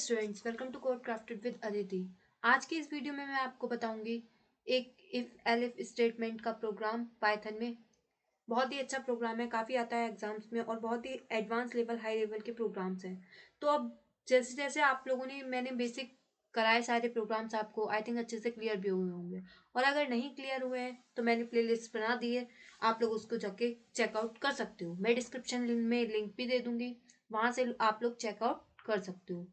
Students, welcome to code crafted with Aditi. आज की इस वीडियो में मैं आपको बताऊंगी एक इफ एलिफ स्टेटमेंट का प्रोग्राम पाइथन में। बहुत ही अच्छा प्रोग्राम है, काफ़ी आता है एग्जाम्स में और बहुत ही एडवांस लेवल हाई लेवल के प्रोग्राम्स हैं। तो अब जैसे जैसे आप लोगों ने मैंने बेसिक कराए सारे प्रोग्राम्स, आपको आई थिंक अच्छे से क्लियर भी हुए होंगे। और अगर नहीं क्लियर हुए हैं तो मैंने प्लेलिस्ट बना दी है, आप लोग उसको जाके चेकआउट कर सकते हो। मैं डिस्क्रिप्शन में लिंक भी दे दूंगी, वहां से आप लोग चेकआउट कर सकते हो।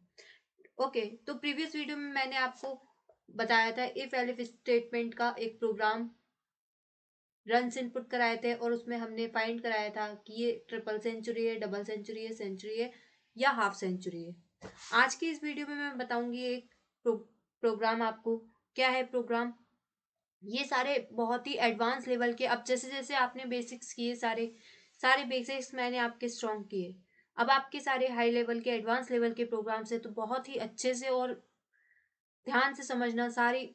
ओके, तो प्रीवियस वीडियो में मैंने आपको बताया था इफ एलिफ स्टेटमेंट का एक प्रोग्राम रन्स इनपुट कराए थे और उसमें हमने फाइंड कराया था कि ये ट्रिपल सेंचुरी है, डबल सेंचुरी है या हाफ सेंचुरी है। आज की इस वीडियो में मैं बताऊंगी एक प्रोग्राम आपको। क्या है प्रोग्राम? ये सारे बहुत ही एडवांस लेवल के, अब जैसे जैसे आपने बेसिक्स किए, सारे सारे बेसिक्स मैंने आपके स्ट्रॉन्ग किए, अब आपके सारे हाई लेवल के एडवांस लेवल के प्रोग्राम्स है। तो बहुत ही अच्छे से और ध्यान से समझना, सारी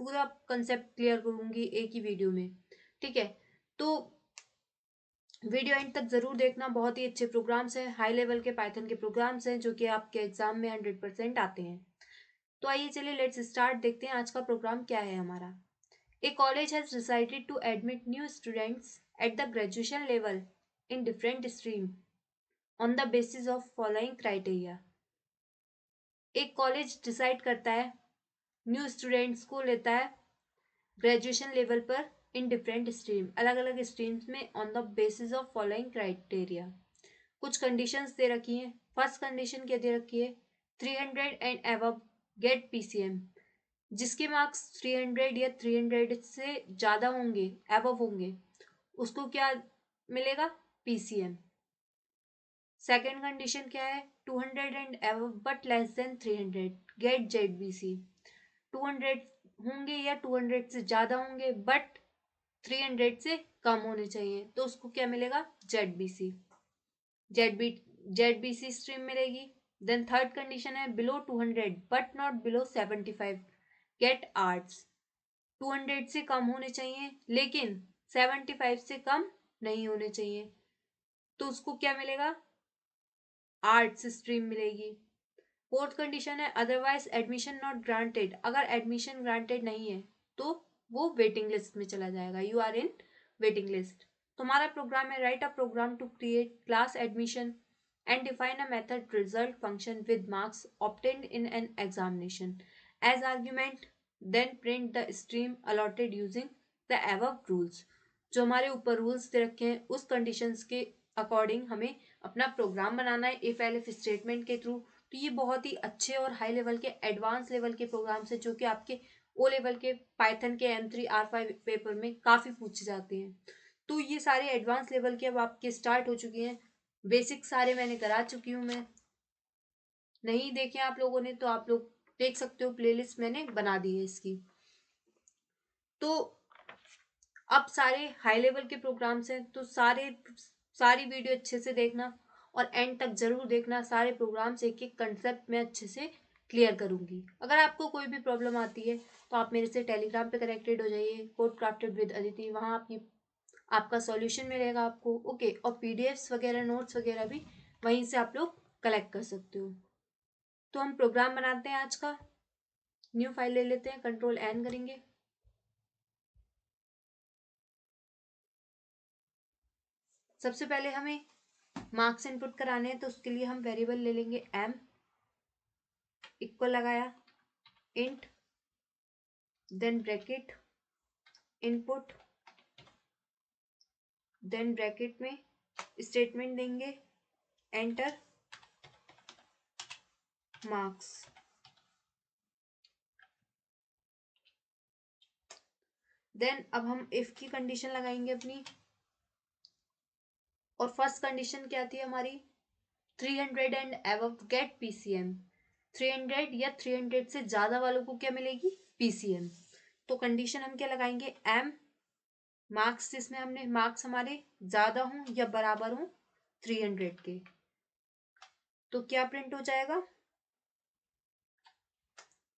पूरा कंसेप्ट क्लियर करूंगी एक ही वीडियो में। ठीक है, तो वीडियो एंड तक जरूर देखना। बहुत ही अच्छे प्रोग्राम्स हैं, हाई लेवल के पाइथन के प्रोग्राम्स हैं जो कि आपके एग्जाम में 100% आते हैं। तो आइए चलिए लेट्स स्टार्ट, देखते हैं आज का प्रोग्राम क्या है हमारा। A college has decided to admit new students at the graduation level in different stream on the basis of following criteria. एक कॉलेज डिसाइड करता है, न्यू स्टूडेंट्स को लेता है ग्रेजुएशन लेवल पर इन डिफरेंट स्ट्रीम, अलग अलग स्ट्रीम्स में, on the basis of following criteria. कुछ कंडीशंस दे रखी हैं। फर्स्ट कंडीशन क्या दे रखी है? 300 एंड अबव गेट पीसीएम। जिसके मार्क्स 300 या 300 से ज़्यादा होंगे, अबव होंगे, उसको क्या मिलेगा? पीसीएम। सेकेंड कंडीशन क्या है? 200 and above but less than 300 get ZBC. 200 होंगे या 200 से ज़्यादा होंगे बट 300 से कम होने चाहिए, तो उसको क्या मिलेगा? जेडबीसी। जेडबीसी स्ट्रीम मिलेगी। देन थर्ड कंडीशन है below 200 but not below 75 get arts. 200 से कम होने चाहिए लेकिन 75 से कम नहीं होने चाहिए, तो उसको क्या मिलेगा? आर्ट्स स्ट्रीम मिलेगी। फोर्थ कंडीशन है अदरवाइज एडमिशन नॉट ग्रांटेड। अगर एडमिशन ग्रांटेड नहीं है तो वो वेटिंग लिस्ट में चला जाएगा, you are in waiting list. तुम्हारा प्रोग्राम है write a program to create class admission and define a method result function with marks obtained in an examination as argument, then print the stream allotted using the above rules. जो हमारे ऊपर rules दे रखे हैं उस conditions के according हमें अपना programme बनाना है इफ एलिफ स्टेटमेंट के थ्रू। तो ये बहुत ही अच्छे और हाई लेवल के एडवांस लेवल के प्रोग्राम्स हैं जो कि आपके ओ लेवल के पाइथन के M3 R5 पेपर में काफ़ी पूछे जाते हैं। तो ये सारे एडवांस लेवल के अब आपके स्टार्ट हो चुके हैं। बेसिक सारे मैंने करा चुकी हूँ मैं। नहीं देखे आप लोगों ने तो आप लोग देख सकते हो, प्लेलिस्ट मैंने बना दी है इसकी। तो अब सारे हाई लेवल के प्रोग्राम्स हैं, तो सारी वीडियो अच्छे से देखना और एंड तक जरूर देखना। सारे प्रोग्राम्स एक एक कंसेप्ट में अच्छे से क्लियर करूंगी। अगर आपको कोई भी प्रॉब्लम आती है तो आप मेरे से टेलीग्राम पे कनेक्टेड हो जाइए, कोड क्राफ्टेड विद अदिति, वहाँ आपका सॉल्यूशन मिलेगा आपको। ओके, और पीडीएफ्स वगैरह, नोट्स वगैरह भी वहीं से आप लोग कलेक्ट कर सकते हो। तो हम प्रोग्राम बनाते हैं आज का। न्यू फाइल ले लेते हैं, Ctrl N करेंगे। सबसे पहले हमें मार्क्स इनपुट कराने हैं, तो उसके लिए हम वेरिएबल ले लेंगे m, इक्वल लगाया, int, then bracket, input, then bracket में स्टेटमेंट देंगे, एंटर, मार्क्स। देन अब हम इफ की कंडीशन लगाएंगे अपनी, और फर्स्ट कंडीशन क्या थी हमारी? 300 एंड अबव गेट पीसीएम। 300 या 300 से ज्यादा वालों को क्या मिलेगी? पीसीएम। तो कंडीशन हम क्या लगाएंगे? m मार्क्स, जिसमें हमने मार्क्स हमारे ज्यादा हों या बराबर हों 300 के, तो क्या प्रिंट हो जाएगा?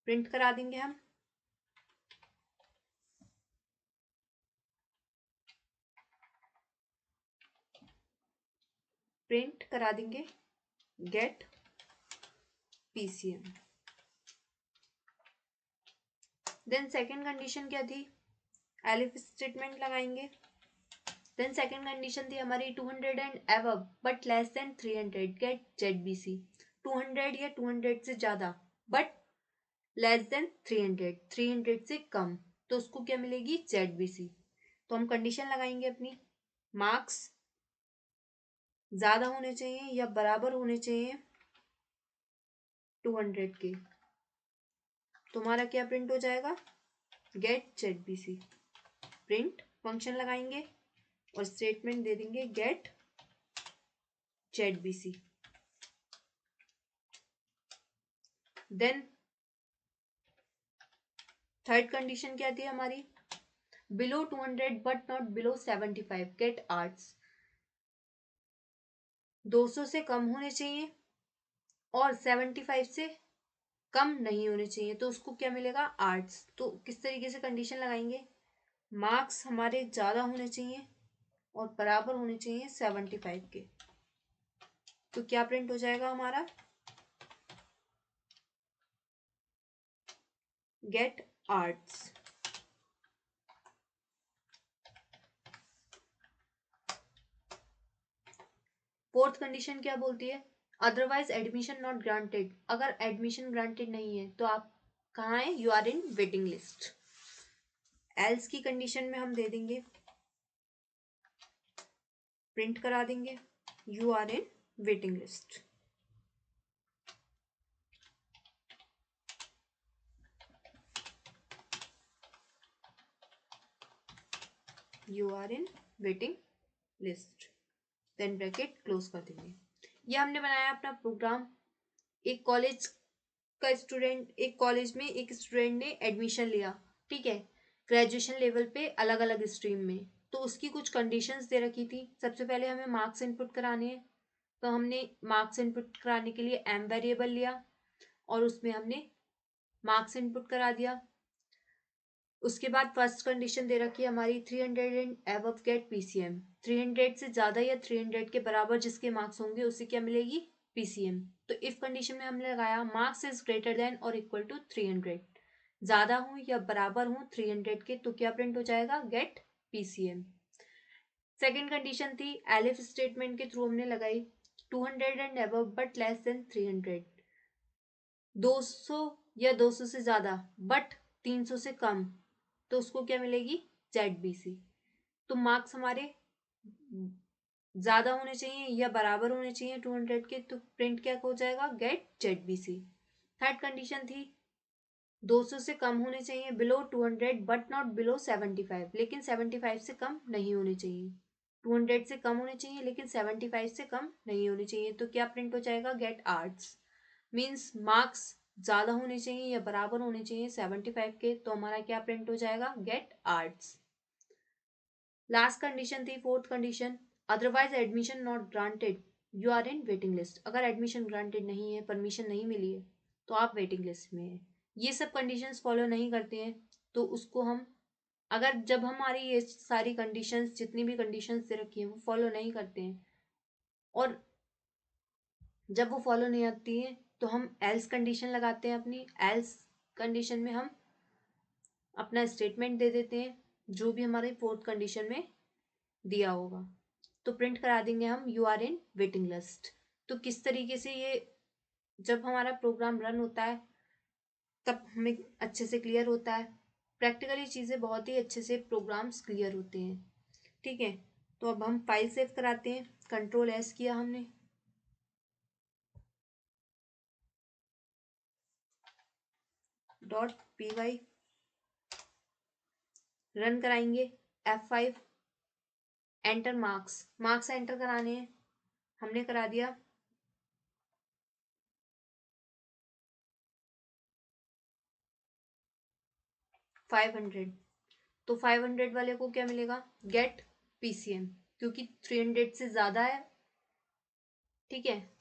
प्रिंट करा देंगे हम, प्रिंट करा देंगे get PCM. Then second condition क्या थी, एलिफ स्टेटमेंट लगाएंगे। देन सेकेंड कंडीशन थी हमारी 200 and above but less than 300 get ZBC. 200 या 200 से ज्यादा बट लेस देन 300, 300 से कम, तो उसको क्या मिलेगी, जेडबीसी। तो हम कंडीशन लगाएंगे अपनी, मार्क्स ज्यादा होने चाहिए या बराबर होने चाहिए 200 के। तुम्हारा क्या प्रिंट हो जाएगा, गेट जेडबीसी। प्रिंट फंक्शन लगाएंगे और स्टेटमेंट दे देंगे get ZBC. Then third condition क्या थी हमारी, below 200 but not below 75 get arts. 200 से कम होने चाहिए और 75 से कम नहीं होने चाहिए, तो उसको क्या मिलेगा, आर्ट्स। तो किस तरीके से कंडीशन लगाएंगे, मार्क्स हमारे ज्यादा होने चाहिए और बराबर होने चाहिए 75 के। तो क्या प्रिंट हो जाएगा हमारा, गेट आर्ट्स। फोर्थ कंडीशन क्या बोलती है, अदरवाइज एडमिशन नॉट ग्रांटेड। अगर एडमिशन ग्रांटेड नहीं है तो आप कहाँ है, you are in waiting list. Else की कंडीशन में हम दे देंगे, प्रिंट करा देंगे, you are in waiting list. You are in waiting list, then bracket close कर देंगे। ये हमने बनाया अपना प्रोग्राम। एक कॉलेज का स्टूडेंट, एक कॉलेज में एक स्टूडेंट ने एडमिशन लिया, ठीक है, ग्रेजुएशन लेवल पे अलग अलग स्ट्रीम में। तो उसकी कुछ कंडीशंस दे रखी थी। सबसे पहले हमें मार्क्स इनपुट कराने हैं, तो हमने मार्क्स इनपुट कराने के लिए एम वेरिएबल लिया और उसमें हमने मार्क्स इनपुट करा दिया। उसके बाद फर्स्ट कंडीशन दे रखी है हमारी 300 एंड अबव गेट पीसीएम। 300 से ज्यादा या 300 के बराबर जिसके मार्क्स होंगे उसे क्या मिलेगी, पीसीएम। तो इफ कंडीशन में हमने लगाया मार्क्स इज ग्रेटर देन और इक्वल टू 300, ज्यादा हूं या बराबर हूं 300 के, तो क्या प्रिंट हो जाएगा, गेट पीसीएम। सेकेंड कंडीशन थी एलिफ स्टेटमेंट के थ्रू हमने लगाई, 200 and above but less than 300, 200 या 200 से ज्यादा बट 300 से कम, तो उसको क्या मिलेगी, जेडबीसी। तो मार्क्स हमारे ज्यादा होने चाहिए या बराबर होने चाहिए 200 के, तो प्रिंट क्या हो जाएगा, गेट जेडबीसी। थर्ड कंडीशन थी 200 से कम होने चाहिए, बिलो 200 बट नॉट बिलो 75, लेकिन 75 से कम नहीं होने चाहिए। 200 से कम होने चाहिए लेकिन 75 से कम नहीं होने चाहिए, तो क्या प्रिंट हो जाएगा, गेट आर्ट्स। मीन्स मार्क्स ज्यादा होने चाहिए या बराबर होने चाहिए 75 के, तो हमारा क्या प्रिंट हो जाएगा, गेट आर्ट्स। लास्ट कंडीशन थी fourth condition, otherwise admission not granted, you are in waiting list. अगर एडमिशन ग्रांटेड नहीं है, परमिशन नहीं मिली है, तो आप वेटिंग लिस्ट में है। ये सब कंडीशंस फॉलो नहीं करते हैं तो उसको हम, अगर जब हमारी ये सारी कंडीशंस, जितनी भी कंडीशंस दे रखी है वो फॉलो नहीं करते हैं, और जब वो फॉलो नहीं आती है तो हम एल्स कंडीशन लगाते हैं। अपनी एल्स कंडीशन में हम अपना स्टेटमेंट दे देते हैं जो भी हमारे फोर्थ कंडीशन में दिया होगा, तो प्रिंट करा देंगे हम you are in waiting list. तो किस तरीके से ये जब हमारा प्रोग्राम रन होता है तब हमें अच्छे से क्लियर होता है। प्रैक्टिकली चीज़ें बहुत ही अच्छे से प्रोग्राम्स क्लियर होते हैं, ठीक है। तो अब हम फाइल सेव कराते हैं, कंट्रोल एस किया हमने, .py रन कराएंगे, F5 enter marks, marks enter कराने हैं, हमने करा दिया। $500, तो 500 वाले को क्या मिलेगा, गेट पीसीएम, क्योंकि 300 से ज्यादा है, ठीक है।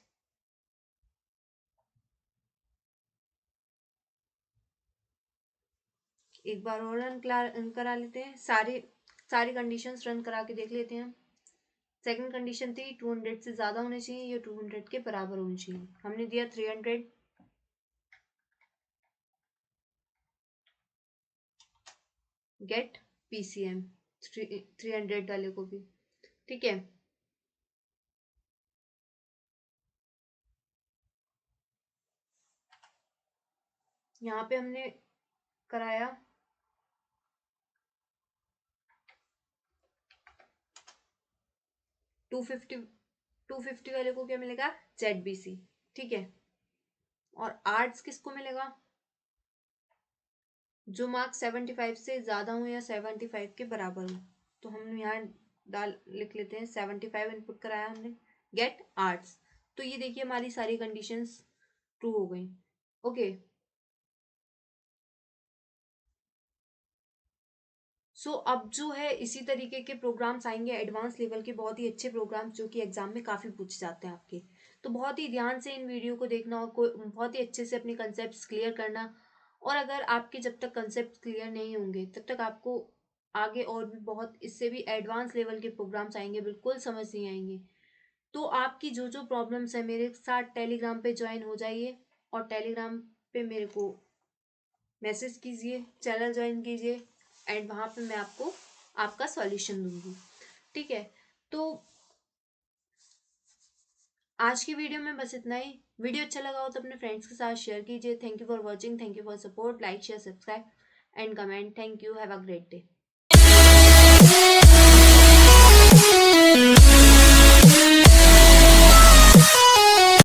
एक बार और रन करा लेते हैं, सारी कंडीशंस रन करा के देख लेते हैं हम। सेकंड कंडीशन थी 200 से ज्यादा होने चाहिए या 200 के बराबर होने चाहिए, हमने दिया 300, गेट PCM 300 वाले को भी, ठीक है। यहाँ पे हमने कराया 250 वाले को क्या मिलेगा, ZBC, ठीक है। और आर्ट्स किसको मिलेगा, जो मार्क्स 75 से ज्यादा हो या 75 के बराबर हो। तो हम यहाँ लिख लेते हैं 75 इनपुट कराया हमने, गेट आर्ट्स। तो ये देखिए हमारी सारी कंडीशंस ट्रू हो गई। ओके, सो अब जो है इसी तरीके के प्रोग्राम्स आएंगे एडवांस लेवल के, बहुत ही अच्छे प्रोग्राम्स जो कि एग्जाम में काफी पूछे जाते हैं आपके। तो बहुत ही ध्यान से इन वीडियो को देखना और बहुत ही अच्छे से अपने कंसेप्ट क्लियर करना। और अगर आपके जब तक कंसेप्ट क्लियर नहीं होंगे तब तक आपको आगे और भी बहुत इससे भी एडवांस लेवल के प्रोग्राम्स आएंगे, बिल्कुल समझ नहीं आएंगे। तो आपकी जो जो प्रॉब्लम्स है मेरे साथ टेलीग्राम पे ज्वाइन हो जाइए और टेलीग्राम पे मेरे को मैसेज कीजिए, चैनल ज्वाइन कीजिए, एंड वहां पे मैं आपको आपका सॉल्यूशन दूंगी, ठीक है। तो आज की वीडियो में बस इतना ही। वीडियो अच्छा लगा हो तो अपने फ्रेंड्स के साथ शेयर कीजिए। Thank you for watching, thank you for support, like share subscribe and comment. Thank you, have a great day.